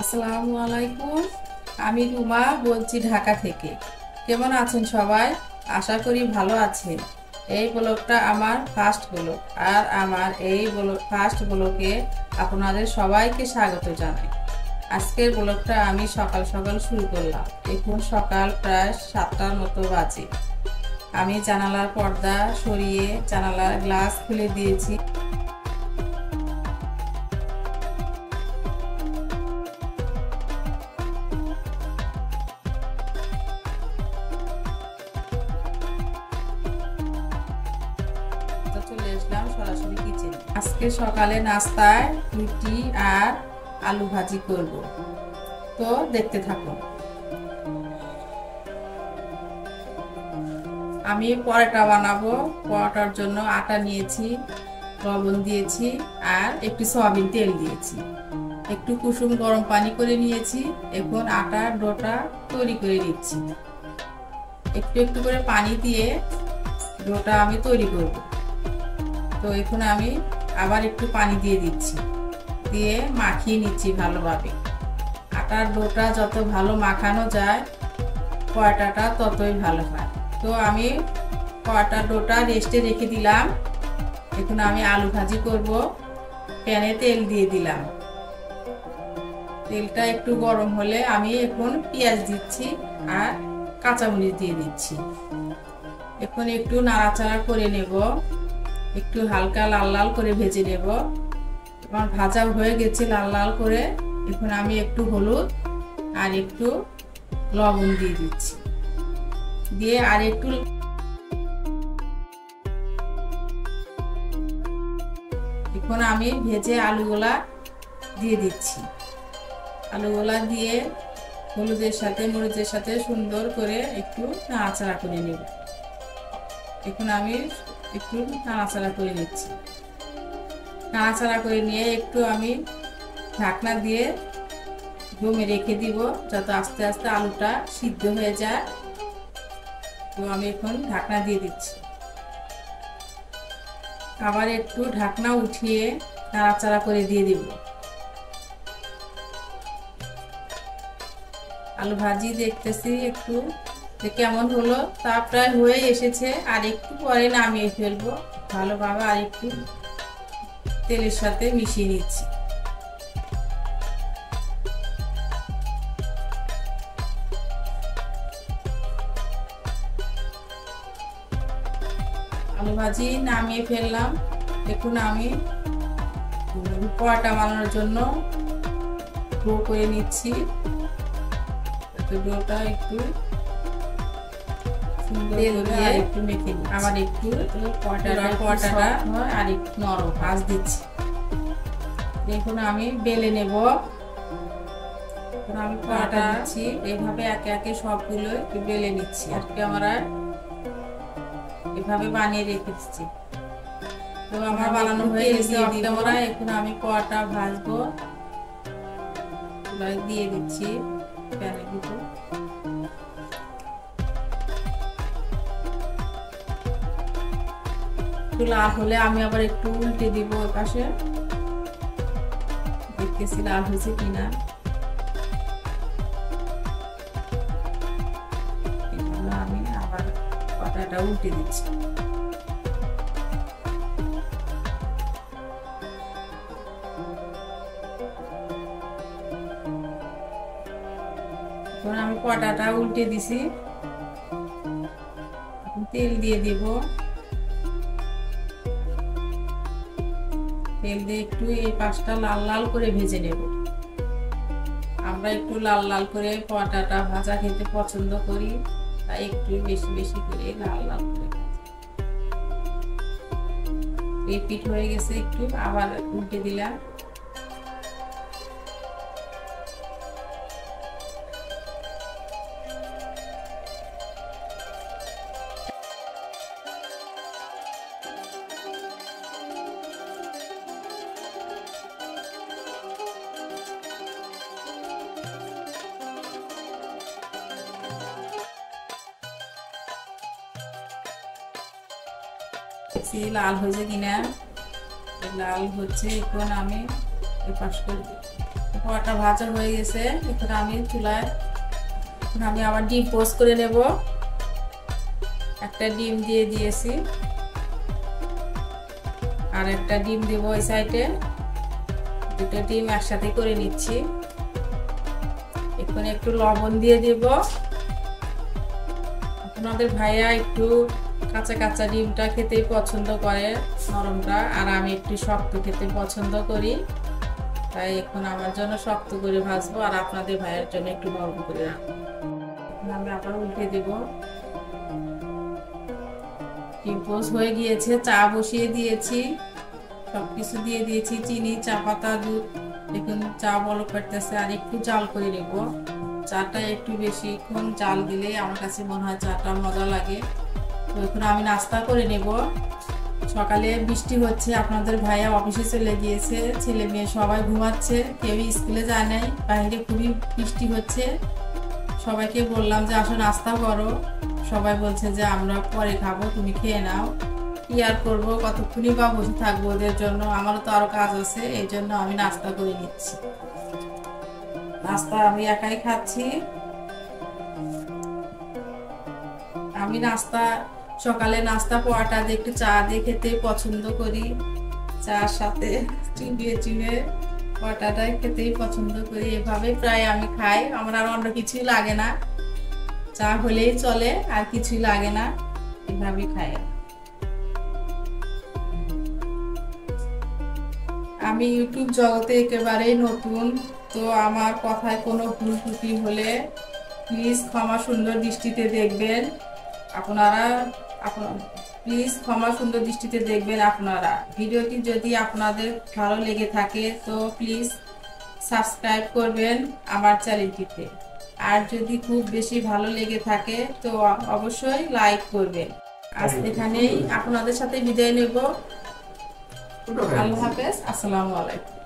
আসসালামু আলাইকুম। আমি রুমা বলছি ঢাকা থেকে। কেমন আছেন সবাই? আশা করি ভালো আছেন। এই ব্লগটা আমার ফার্স্ট ব্লগ, আর আমার এই ফার্স্ট ব্লগে আপনাদের সবাইকে স্বাগত জানাই। আজকের ব্লগটা আমি সকাল সকাল শুরু করলাম। এখন সকাল প্রায় 7টার মতো বাজে। আমি জানালার পর্দা সরিয়ে জানালার গ্লাস খুলে দিয়েছি। চলে আসলাম সরাসরি কিচেনে। আজকে সকালে নাস্তায় রুটি আর আলু ভাজি করব, তো দেখতে থাকুন। আমি পরোটা বানাবো। পরোটার জন্য আটা নিয়েছি, লবণ দিয়েছি আর একটু সয়াবিন তেল দিয়েছি। একটু কুসুম গরম পানি করে নিয়েছি। এখন আটার ডোটা তৈরি করে নিচ্ছি। একটু একটু করে পানি দিয়ে ডোটা আমি তৈরি করব। তো এখন আমি আবার একটু পানি দিয়ে দিচ্ছি, দিয়ে মাখিয়ে নিচ্ছি ভালোভাবে। আটার ডোটা যত ভালো মাখানো যায় পরোটাটা ততই ভালো হয়। তো আমি পরোটার ডোটা রেস্টে রেখে দিলাম। এখন আমি আলু ভাজি করব। প্যানে তেল দিয়ে দিলাম। তেলটা একটু গরম হলে আমি এখন পেঁয়াজ দিচ্ছি আর কাঁচামরিচ দিয়ে দিচ্ছি। এখন একটু নাড়াচাড়া করে নেব, একটু হালকা লাল লাল করে ভেজে নেব। আমার ভাজা হয়ে গেছে লাল লাল করে। এখন আমি একটু হলুদ আর একটু লবণ দিয়ে দিচ্ছি, দিয়ে আর একটু এখন আমি ভেজে আলুগুলা দিয়ে দিচ্ছি। আলুগুলা দিয়ে হলুদের সাথে মরিচের সাথে সুন্দর করে একটু নাড়াচাড়া করে নেব। এখন আমি একটু নাড়াচাড়া করে নিচ্ছি। নাড়াচাড়া করে নিয়ে একটু আমি ঢাকনা দিয়ে দমে রেখে দিব, যত আস্তে আস্তে আলুটা সিদ্ধ হয়ে যায়। তো আমি এখন ঢাকনা দিয়ে দিচ্ছি। আবার একটু ঢাকনা উঠিয়ে নাড়াচাড়া করে দিয়ে দিব। আলু ভাজি দেখতেছি একটু কেমন হলো, তা প্রায় হয়ে এসেছে। আর একটু পরে নামিয়ে ফেলবো ভালোভাবে। আর একটু তেলের সাথে মিশিয়ে নিচ্ছি। আলু ভাজি নামিয়ে ফেললাম। এখন আমি পরোটা বানানোর জন্য ডো করে নিচ্ছি। ডোটা একটু তেল দিয়ে একটু মেখে নিচ্ছি। আবার একটু পরোটাটা আর একটু নরম ভাজ দিচ্ছি। দেখুন আমি বেলে নেব। আমি পরোটা দিচ্ছি এইভাবে একে একে সবগুলো একটু বেলে নিচ্ছি। আজকে আমরা এভাবে বানিয়ে রেখে দিচ্ছি। তো আমার বানানো হয়ে গেছে। এখন আমি পরোটা ভাজবো, দিয়ে দিচ্ছি প্যানের ভিতর। একটু লাল হলে আমি আবার একটু উল্টে দিব ওই পাশে, দেখতেছি লাল হয়েছে কিনা। আমি আবার পরোটাটা উল্টে দিচ্ছি। এখন আমি পরোটাটা উল্টে দিছি। তেল দিয়ে দিব। তেল দিয়ে একটু এই পাশটা লাল লাল করে ভেজে নেব। আমরা একটু লাল লাল করে পরোটাটা ভাজা খেতে পছন্দ করি, তাই একটু বেশি বেশি করে লাল লাল করে এই পিঠ হয়ে গেছে। একটু আবার উল্টে দিলাম। লাল হয়েছে কিনা, লাল হচ্ছে। এখন আমি পাশ করে পোয়াটা ভাজা হয়ে গেছে। এখন আমি চুলায় আমি আবার ডিম পোস্ট করে নেব। একটা ডিম দিয়ে দিয়েছি, আর একটা ডিম দেব ওই সাইডে। দুটো ডিম একসাথে করে নিচ্ছি। এখন একটু লবণ দিয়ে দেব। আপনাদের ভাইয়া একটু কাঁচা কাঁচা ডিমটা খেতে পছন্দ করে, নরমটা, আর আমি একটু শক্ত খেতে পছন্দ করি, তাই এখন আমার জন্য শক্ত করে ভাজবো আর আপনাদের ভাইয়ের জন্য একটু নরম করে রাখবো। আমি আবার উল্টে দেব। ডিম পোস্ট হয়ে গিয়েছে, চা বসিয়ে দিয়েছি, সবকিছু দিয়ে দিয়েছি, চিনি, চা পাতা, দুধ। এখন চা বলক করতেছে, আর একটু জাল করে নেব। চাটা একটু বেশিক্ষণ জাল দিলে আমার কাছে মনে হয় চাটা মজা লাগে। তো এখন আমি নাস্তা করে নেব। সকালে বৃষ্টি হচ্ছে, আপনাদের ভাইয়া অফিসে চলে গিয়েছে, ছেলে মেয়ে সবাই ঘুমাচ্ছে, কেউই স্কুলে যায় নাই, বাইরে খুবই বৃষ্টি হচ্ছে। সবাইকে বললাম যে আসো নাস্তা করো, সবাই বলছে যে আমরা পরে খাবো, তুমি খেয়ে নাও। কি আর করবো, কতক্ষণই বা বসে থাকবো ওদের জন্য, আমারও তো আরো কাজ আছে, এই জন্য আমি নাস্তা করে নিচ্ছি। নাস্তা আমি একাই খাচ্ছি। আমি সকালে নাস্তা পোয়াটা দিয়ে একটু চা দিয়ে খেতে পছন্দ করি। চার সাথে চিবিয়ে চিবিয়ে পোয়াটাটাই খেতেই পছন্দ করি। এভাবে প্রায় আমি খাই, আমার আর অন্য কিছুই লাগে না, চা হলেই চলে, আর কিছুই লাগে না, এভাবে খাই। আমি ইউটিউব জগতে একেবারেই নতুন, তো আমার কথায় কোনো ভুল ত্রুটি হলে প্লিজ ক্ষমা সুন্দর দৃষ্টিতে দেখবেন আপনারা। প্লিজ ক্ষমা সুন্দর দৃষ্টিতে দেখবেন আপনারা। ভিডিওটি যদি আপনাদের ভালো লেগে থাকে তো প্লিজ সাবস্ক্রাইব করবেন আমার চ্যানেলটিতে, আর যদি খুব বেশি ভালো লেগে থাকে তো অবশ্যই লাইক করবেন। আজ এখানেই আপনাদের সাথে বিদায় নেব। আল্লাহ হাফেজ, আসসালামু আলাইকুম।